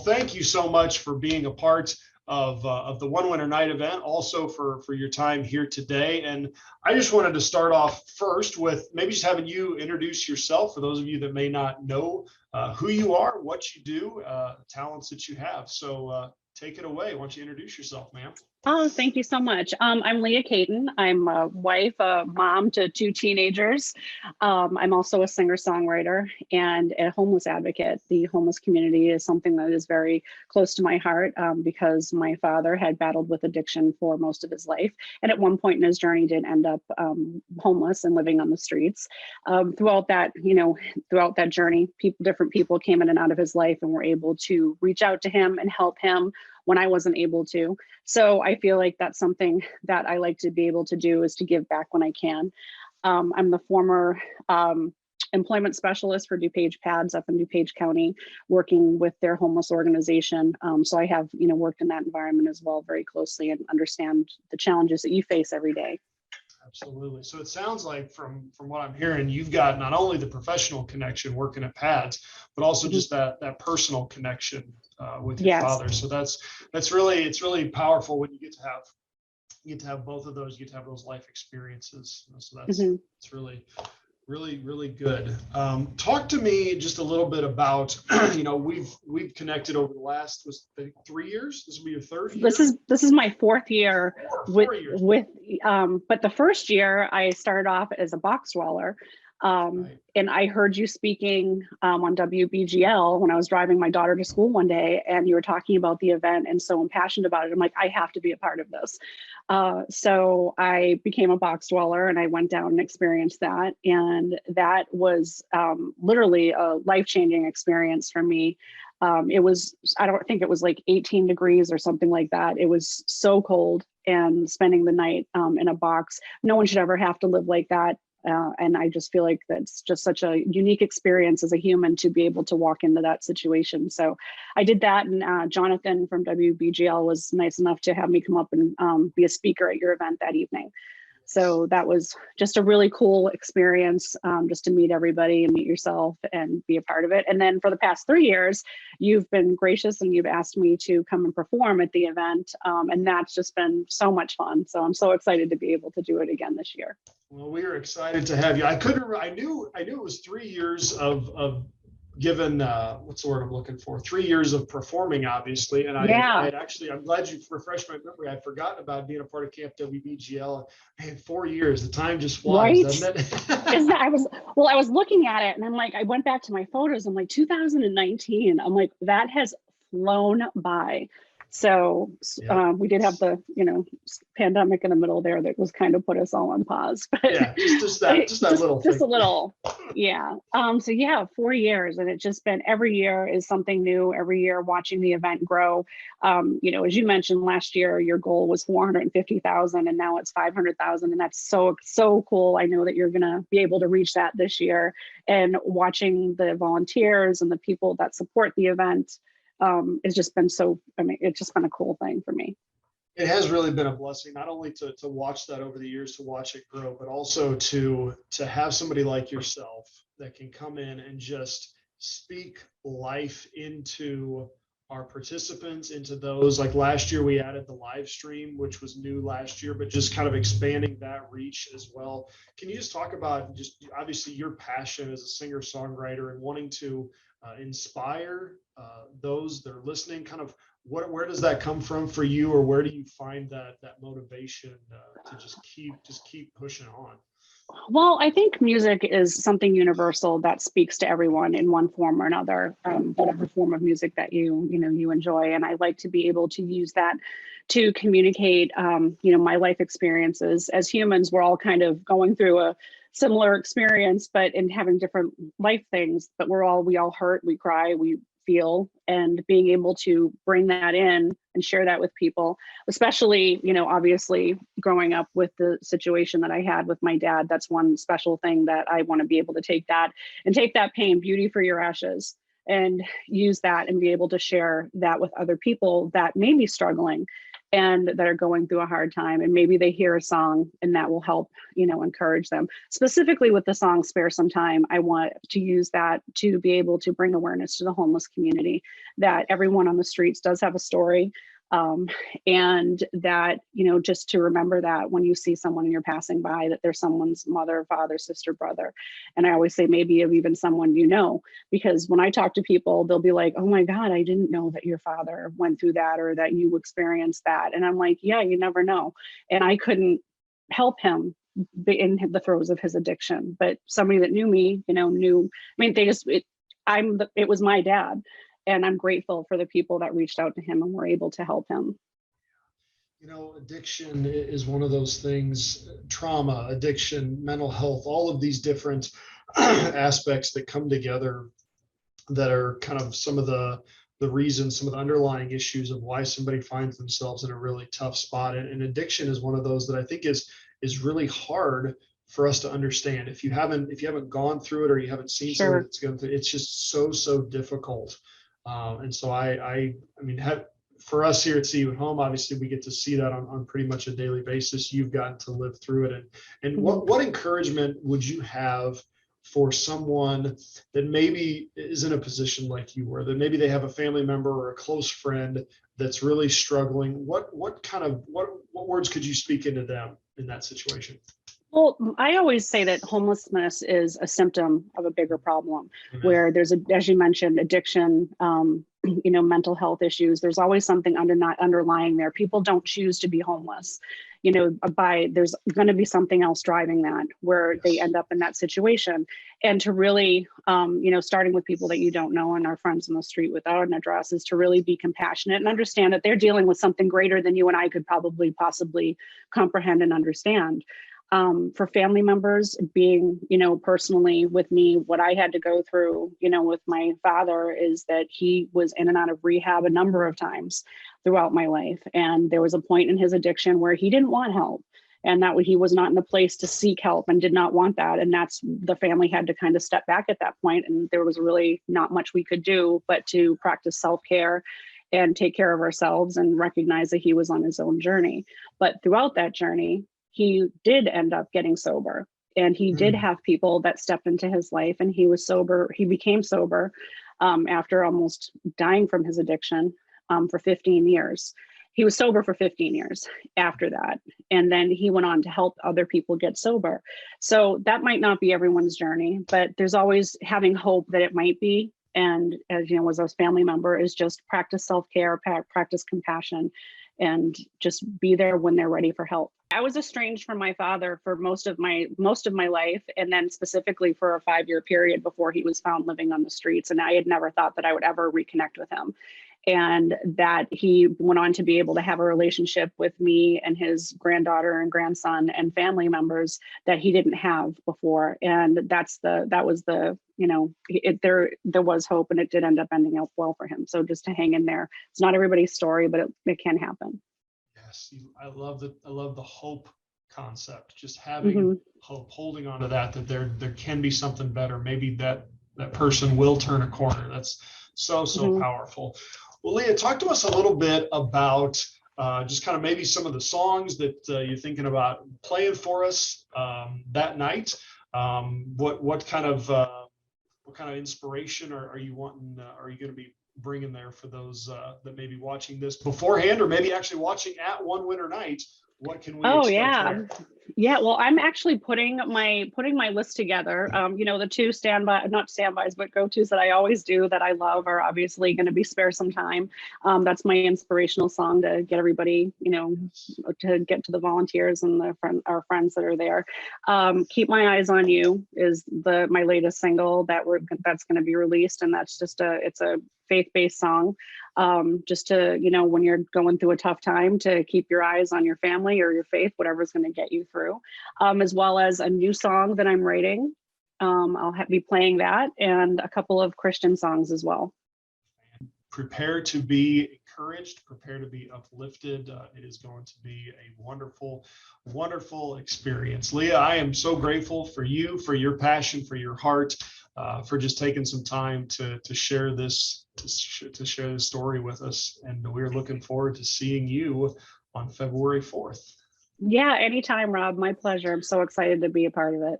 thank you so much for being a part of the One Winter Night event, also for your time here today. And I just wanted to start off first with maybe just having you introduce yourself for those of you that may not know who you are, what you do, talents that you have. So take it away. Why don't you introduce yourself, ma'am? Oh, thank you so much. I'm Lia Caton. I'm a wife, a mom to two teenagers. I'm also a singer-songwriter and a homeless advocate. The homeless community is something that is very close to my heart because my father had battled with addiction for most of his life. And at one point in his journey did end up homeless and living on the streets. Throughout that journey, different people came in and out of his life and were able to reach out to him and help him when I wasn't able to. So I feel like that's something that I like to be able to do, is to give back when I can. I'm the former employment specialist for DuPage PADS up in DuPage County, working with their homeless organization. So I have, worked in that environment as well very closely and understand the challenges that you face every day. Absolutely. So it sounds like from what I'm hearing, you've got not only the professional connection working at PADS, but also just that personal connection with your father. So it's really powerful when you get to have both of those. You get to have those life experiences. So it's really good. Talk to me just a little bit about, we've connected over the last 3 years. This will be your third year. This is my fourth year with but the first year I started off as a box dweller. Right. And I heard you speaking on WBGL when I was driving my daughter to school one day, and you were talking about the event and so impassioned about it. I'm like, I have to be a part of this. So I became a box dweller and I went down and experienced that. And that was literally a life-changing experience for me. It was, I don't think it was like 18 degrees or something like that. It was so cold, and spending the night in a box, no one should ever have to live like that. And I just feel like that's just such a unique experience as a human to be able to walk into that situation. So I did that, and Jonathan from WBGL was nice enough to have me come up and be a speaker at your event that evening. So that was just a really cool experience, just to meet everybody and meet yourself and be a part of it. And then for the past 3 years, you've been gracious and you've asked me to come and perform at the event. And that's just been so much fun. So I'm so excited to be able to do it again this year. Well, we are excited to have you. I couldn't remember. I knew it was 3 years of given what's the word I'm looking for? 3 years of performing, obviously. And I had actually, I'm glad you refreshed my memory. I'd forgotten about being a part of Camp WBGL. Man, 4 years. The time just flies, doesn't it? I was looking at it and I'm like, I went back to my photos. I'm like, 2019. I'm like, that has flown by. So we did have the, pandemic in the middle there that was kind of put us all on pause. But yeah, just that little thing. Just a little, yeah. 4 years, and it's just been, every year is something new. Every year watching the event grow. As you mentioned, last year your goal was 450,000, and now it's 500,000, and that's so cool. I know that you're gonna be able to reach that this year. And watching the volunteers and the people that support the event. It's just been it's just been a cool thing for me. It has really been a blessing, not only to watch that over the years, to watch it grow, but also to have somebody like yourself that can come in and just speak life into our participants, into those. Like last year, we added the live stream, which was new last year, but just kind of expanding that reach as well. Can you just talk about just obviously your passion as a singer-songwriter and wanting to inspire those that are listening? Kind of where does that come from for you, or where do you find that motivation to just keep pushing on? Well, I think music is something universal that speaks to everyone in one form or another, whatever form of music that you enjoy. And I like to be able to use that to communicate, my life experiences. As humans, we're all kind of going through a similar experience, but in having different life things. But we all hurt, we cry, we feel, and being able to bring that in and share that with people, especially, obviously growing up with the situation that I had with my dad. That's one special thing that I want to be able to take that pain, beauty for your ashes, and use that and be able to share that with other people that may be struggling. and that are going through a hard time, and maybe they hear a song and that will help, encourage them. Specifically with the song Spare Some Time, I want to use that to be able to bring awareness to the homeless community, that everyone on the streets does have a story. And that, just to remember that when you see someone and you're passing by, that there's someone's mother, father, sister, brother. And I always say maybe of even someone, because when I talk to people, they'll be like, oh my God, I didn't know that your father went through that or that you experienced that. And I'm like, yeah, you never know. And I couldn't help him be in the throes of his addiction, but somebody that knew me, knew, it was my dad. And I'm grateful for the people that reached out to him and were able to help him. Addiction is one of those things, trauma, addiction, mental health, all of these different aspects that come together that are kind of some of the reasons, some of the underlying issues of why somebody finds themselves in a really tough spot. And addiction is one of those that I think is really hard for us to understand. If you haven't gone through it, or you haven't seen Sure. somebody that's gone through it, it's just so difficult. And so I mean, for us here at CU at Home, obviously we get to see that on pretty much a daily basis. You've gotten to live through it. And what encouragement would you have for someone that maybe is in a position like you were, that maybe they have a family member or a close friend that's really struggling? What words could you speak into them in that situation? Well, I always say that homelessness is a symptom of a bigger problem. Amen. Where there's as you mentioned, addiction, mental health issues. There's always something underlying there. People don't choose to be homeless. There's going to be something else driving that, where they end up in that situation. And to really, starting with people that you don't know and our friends on the street without an address, is to really be compassionate and understand that they're dealing with something greater than you and I could possibly comprehend and understand. For family members, being, personally with me, what I had to go through, with my father, is that he was in and out of rehab a number of times throughout my life. And there was a point in his addiction where he didn't want help, and that he was not in a place to seek help and did not want that. And that's, the family had to kind of step back at that point. And there was really not much we could do but to practice self-care and take care of ourselves and recognize that he was on his own journey. But throughout that journey, he did end up getting sober, and he did have people that stepped into his life, and he was sober. He became sober after almost dying from his addiction for 15 years. He was sober for 15 years after that. And then he went on to help other people get sober. So that might not be everyone's journey, but there's always having hope that it might be. And as a family member, is just practice self-care, practice compassion, and just be there when they're ready for help. I was estranged from my father for most of my life, and then specifically for a 5-year period before he was found living on the streets. And I had never thought that I would ever reconnect with him. And that he went on to be able to have a relationship with me and his granddaughter and grandson and family members that he didn't have before. And there was hope, and it did end up ending up well for him. So just to hang in there. It's not everybody's story, but it can happen. Yes, I love the hope concept. Just having hope, holding on to that there can be something better. Maybe that person will turn a corner. That's so powerful. Well, Lia, talk to us a little bit about just kind of maybe some of the songs that you're thinking about playing for us that night. What kind of inspiration are you wanting? Are you going to be bringing there for those that may be watching this beforehand, or maybe actually watching at one winter night? What can we expect there? Yeah, well, I'm actually putting my list together. The two not standbys, but go-tos that I always do that I love are obviously going to be Spare Some Time. That's my inspirational song to get everybody, to get to the volunteers and our friends that are there. Keep My Eyes on You is my latest single that's going to be released, and that's just it's a faith-based song, just to, when you're going through a tough time, to keep your eyes on your family or your faith, whatever's going to get you through, as well as a new song that I'm writing. I'll be playing that, and a couple of Christian songs as well. Prepare to be encouraged, prepare to be uplifted. It is going to be a wonderful, wonderful experience. Lia, I am so grateful for you, for your passion, for your heart, for just taking some time to share this story with us. And we're looking forward to seeing you on February 4th. Yeah, anytime, Rob. My pleasure. I'm so excited to be a part of it.